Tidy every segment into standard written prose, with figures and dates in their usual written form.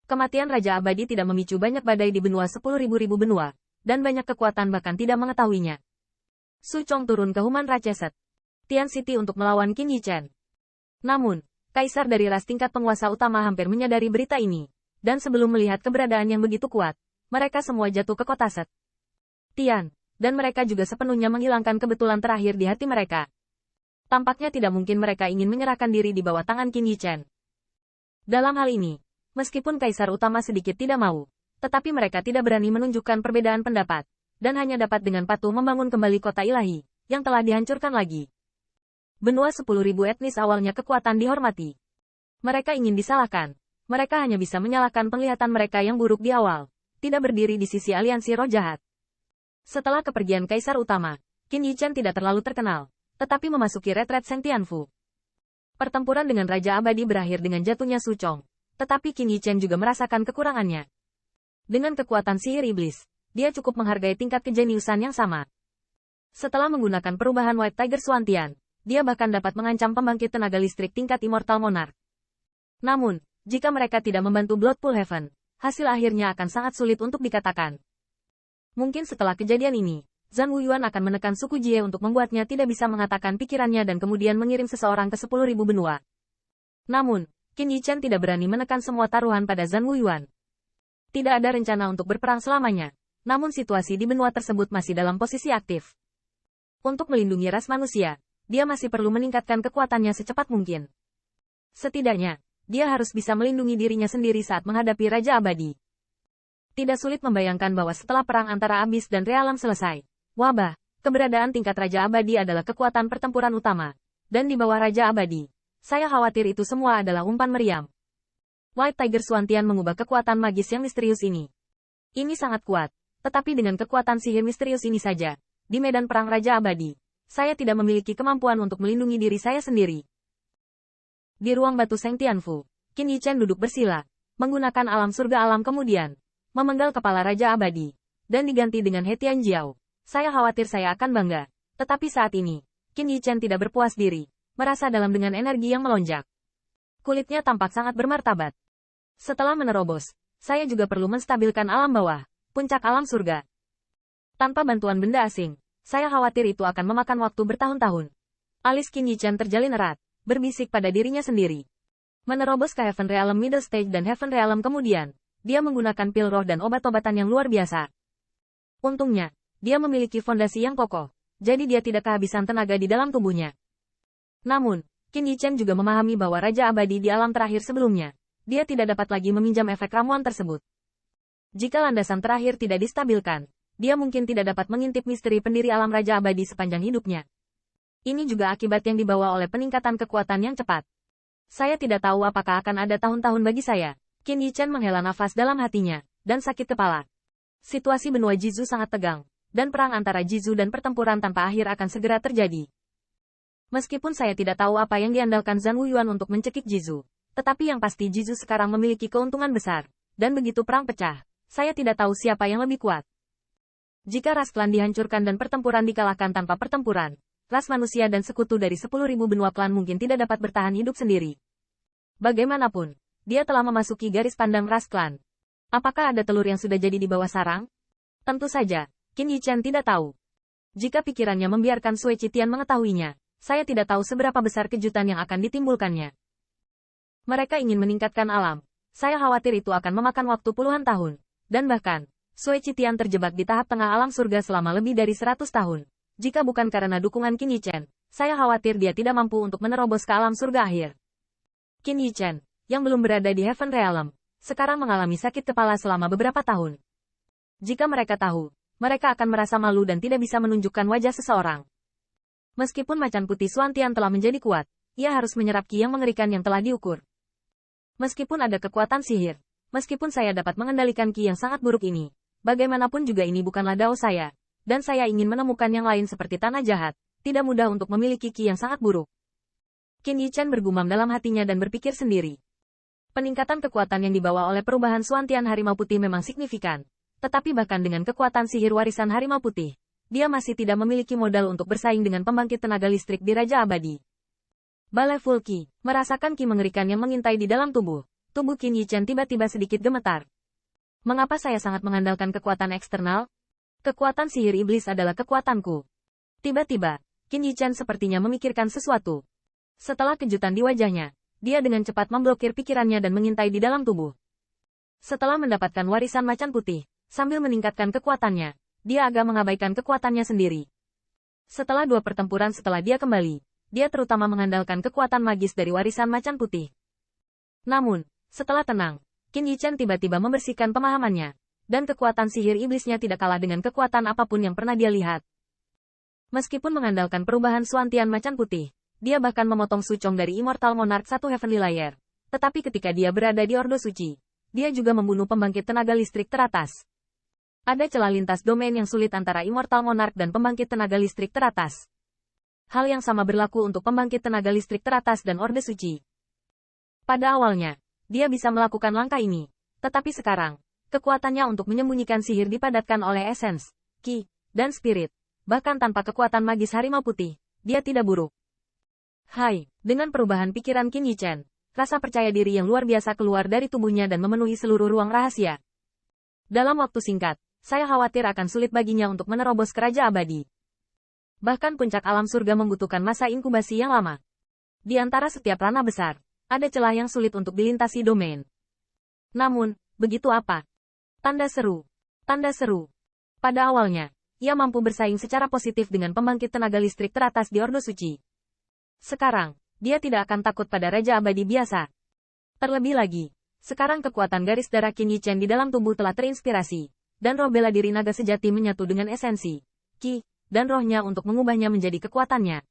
Kematian Raja Abadi tidak memicu banyak badai di benua 10.000 benua, dan banyak kekuatan bahkan tidak mengetahuinya. Su Chong turun ke Human Ratchet Tian City untuk melawan Qin Yichen. Namun, kaisar dari ras tingkat penguasa utama hampir menyadari berita ini, dan sebelum melihat keberadaan yang begitu kuat, mereka semua jatuh ke kota Set Tian, dan mereka juga sepenuhnya menghilangkan kebetulan terakhir di hati mereka. Tampaknya tidak mungkin mereka ingin menyerahkan diri di bawah tangan Qin Yichen. Dalam hal ini, meskipun kaisar utama sedikit tidak mau, tetapi mereka tidak berani menunjukkan perbedaan pendapat, dan hanya dapat dengan patuh membangun kembali kota ilahi, yang telah dihancurkan lagi. Benua 10.000 etnis awalnya kekuatan dihormati. Mereka ingin disalahkan. Mereka hanya bisa menyalahkan penglihatan mereka yang buruk di awal, tidak berdiri di sisi aliansi roh jahat. Setelah kepergian kaisar utama, Qin Yichen tidak terlalu terkenal, tetapi memasuki retret Seng Tianfu. Pertempuran dengan Raja Abadi berakhir dengan jatuhnya Su Chong. Tetapi Qin Yichen juga merasakan kekurangannya. Dengan kekuatan sihir iblis, dia cukup menghargai tingkat kejeniusan yang sama. Setelah menggunakan perubahan White Tiger Swantian, dia bahkan dapat mengancam pembangkit tenaga listrik tingkat Immortal Monarch. Namun, jika mereka tidak membantu Bloodpool Heaven, hasil akhirnya akan sangat sulit untuk dikatakan. Mungkin setelah kejadian ini, Zhang Wuyuan akan menekan suku Jie untuk membuatnya tidak bisa mengatakan pikirannya dan kemudian mengirim seseorang ke 10.000 benua. Namun, Qin Yichen tidak berani menekan semua taruhan pada Zhang Wuyuan. Tidak ada rencana untuk berperang selamanya, namun situasi di benua tersebut masih dalam posisi aktif. Untuk melindungi ras manusia, dia masih perlu meningkatkan kekuatannya secepat mungkin. Setidaknya, dia harus bisa melindungi dirinya sendiri saat menghadapi Raja Abadi. Tidak sulit membayangkan bahwa setelah perang antara Abyss dan Realm selesai, wabah, keberadaan tingkat Raja Abadi adalah kekuatan pertempuran utama, dan di bawah Raja Abadi, saya khawatir itu semua adalah umpan meriam. White Tiger Swantian mengubah kekuatan magis yang misterius ini. Ini sangat kuat, tetapi dengan kekuatan sihir misterius ini saja, di medan perang Raja Abadi, saya tidak memiliki kemampuan untuk melindungi diri saya sendiri. Di ruang batu Seng Tianfu, Qin Yichen duduk bersila, menggunakan alam surga alam kemudian, memenggal kepala Raja Abadi, dan diganti dengan He Tianjiao. Saya khawatir saya akan bangga, tetapi saat ini, Qin Yichen tidak berpuas diri. Merasa dalam dengan energi yang melonjak. Kulitnya tampak sangat bermartabat. Setelah menerobos, saya juga perlu menstabilkan alam bawah, puncak alam surga. Tanpa bantuan benda asing, saya khawatir itu akan memakan waktu bertahun-tahun. Alis Qin Yichen terjalin erat, berbisik pada dirinya sendiri. Menerobos ke Heaven Realm Middle Stage dan Heaven Realm kemudian, dia menggunakan pil roh dan obat-obatan yang luar biasa. Untungnya, dia memiliki fondasi yang kokoh, jadi dia tidak kehabisan tenaga di dalam tubuhnya. Namun, Qin Yichen juga memahami bahwa Raja Abadi di alam terakhir sebelumnya, dia tidak dapat lagi meminjam efek ramuan tersebut. Jika landasan terakhir tidak distabilkan, dia mungkin tidak dapat mengintip misteri pendiri alam Raja Abadi sepanjang hidupnya. Ini juga akibat yang dibawa oleh peningkatan kekuatan yang cepat. Saya tidak tahu apakah akan ada tahun-tahun bagi saya. Qin Yichen menghela nafas dalam hatinya, dan sakit kepala. Situasi benua Jizu sangat tegang, dan perang antara Jizu dan pertempuran tanpa akhir akan segera terjadi. Meskipun saya tidak tahu apa yang diandalkan Zhang Wuyuan untuk mencekik Jizu, tetapi yang pasti Jizu sekarang memiliki keuntungan besar, dan begitu perang pecah, saya tidak tahu siapa yang lebih kuat. Jika ras klan dihancurkan dan pertempuran dikalahkan tanpa pertempuran, ras manusia dan sekutu dari 10.000 benua klan mungkin tidak dapat bertahan hidup sendiri. Bagaimanapun, dia telah memasuki garis pandang ras klan. Apakah ada telur yang sudah jadi di bawah sarang? Tentu saja, Qin Yichen tidak tahu. Jika pikirannya membiarkan Sui Qitian mengetahuinya, saya tidak tahu seberapa besar kejutan yang akan ditimbulkannya. Mereka ingin meningkatkan alam. Saya khawatir itu akan memakan waktu puluhan tahun. Dan bahkan, Sui Qitian terjebak di tahap tengah alam surga selama lebih dari 100 tahun. Jika bukan karena dukungan Qin Yichen, saya khawatir dia tidak mampu untuk menerobos ke alam surga akhir. Qin Yichen, yang belum berada di Heaven Realm, sekarang mengalami sakit kepala selama beberapa tahun. Jika mereka tahu, mereka akan merasa malu dan tidak bisa menunjukkan wajah seseorang. Meskipun macan putih Swantian telah menjadi kuat, ia harus menyerap ki yang mengerikan yang telah diukur. Meskipun ada kekuatan sihir, meskipun saya dapat mengendalikan ki yang sangat buruk ini, bagaimanapun juga ini bukanlah dao saya, dan saya ingin menemukan yang lain seperti tanah jahat, tidak mudah untuk memiliki ki yang sangat buruk. Qin Yichen bergumam dalam hatinya dan berpikir sendiri. Peningkatan kekuatan yang dibawa oleh perubahan Swantian Harimau Putih memang signifikan, tetapi bahkan dengan kekuatan sihir warisan Harimau Putih, dia masih tidak memiliki modal untuk bersaing dengan pembangkit tenaga listrik di Raja Abadi. Balai Full Ki, merasakan ki mengerikan yang mengintai di dalam tubuh, Tubuh Qin Yichen tiba-tiba sedikit gemetar. Mengapa saya sangat mengandalkan kekuatan eksternal? Kekuatan sihir iblis adalah kekuatanku. Tiba-tiba, Qin Yichen sepertinya memikirkan sesuatu. Setelah kejutan di wajahnya, dia dengan cepat memblokir pikirannya dan mengintai di dalam tubuh. Setelah mendapatkan warisan macan putih, sambil meningkatkan kekuatannya, dia agak mengabaikan kekuatannya sendiri. Setelah 2 pertempuran setelah dia kembali, dia terutama mengandalkan kekuatan magis dari warisan macan putih. Namun, setelah tenang, Qin Yichen tiba-tiba membersihkan pemahamannya, dan kekuatan sihir iblisnya tidak kalah dengan kekuatan apapun yang pernah dia lihat. Meskipun mengandalkan perubahan Suantian macan putih, dia bahkan memotong Suchong dari Immortal Monarch 1 Heavenly Layer. Tetapi ketika dia berada di Ordo Suci, dia juga membunuh pembangkit tenaga listrik teratas. Ada celah lintas domain yang sulit antara Immortal Monarch dan pembangkit tenaga listrik teratas. Hal yang sama berlaku untuk pembangkit tenaga listrik teratas dan Ordo Suci. Pada awalnya, dia bisa melakukan langkah ini, tetapi sekarang, kekuatannya untuk menyembunyikan sihir dipadatkan oleh esens, ki, dan spirit. Bahkan tanpa kekuatan magis harimau putih, dia tidak buruk. Hai, dengan perubahan pikiran Qin Yichen, rasa percaya diri yang luar biasa keluar dari tubuhnya dan memenuhi seluruh ruang rahasia. Dalam waktu singkat, saya khawatir akan sulit baginya untuk menerobos ke Raja Abadi. Bahkan puncak alam surga membutuhkan masa inkubasi yang lama. Di antara setiap ranah besar, ada celah yang sulit untuk dilintasi domain. Namun, begitu apa? Tanda seru. Tanda seru. Pada awalnya, ia mampu bersaing secara positif dengan pembangkit tenaga listrik teratas di Ordo Suci. Sekarang, dia tidak akan takut pada Raja Abadi biasa. Terlebih lagi, sekarang kekuatan garis darah Qin Yichen di dalam tubuh telah terinspirasi, dan roh bela diri naga sejati menyatu dengan esensi, ki, dan rohnya untuk mengubahnya menjadi kekuatannya.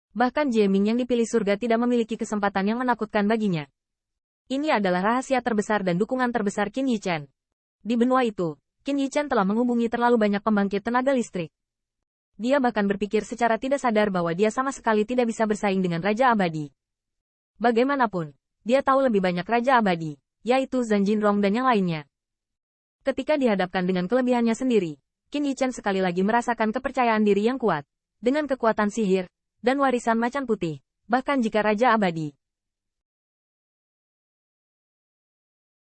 Bahkan Jieming yang dipilih surga tidak memiliki kesempatan yang menakutkan baginya. Ini adalah rahasia terbesar dan dukungan terbesar Qin Yichen. Di benua itu, Qin Yichen telah menghubungi terlalu banyak pembangkit tenaga listrik. Dia bahkan berpikir secara tidak sadar bahwa dia sama sekali tidak bisa bersaing dengan Raja Abadi. Bagaimanapun, dia tahu lebih banyak Raja Abadi, yaitu Zhan Jinrong dan yang lainnya. Ketika dihadapkan dengan kelebihannya sendiri, Qin Yichen sekali lagi merasakan kepercayaan diri yang kuat, dengan kekuatan sihir, dan warisan macan putih, bahkan jika Raja Abadi,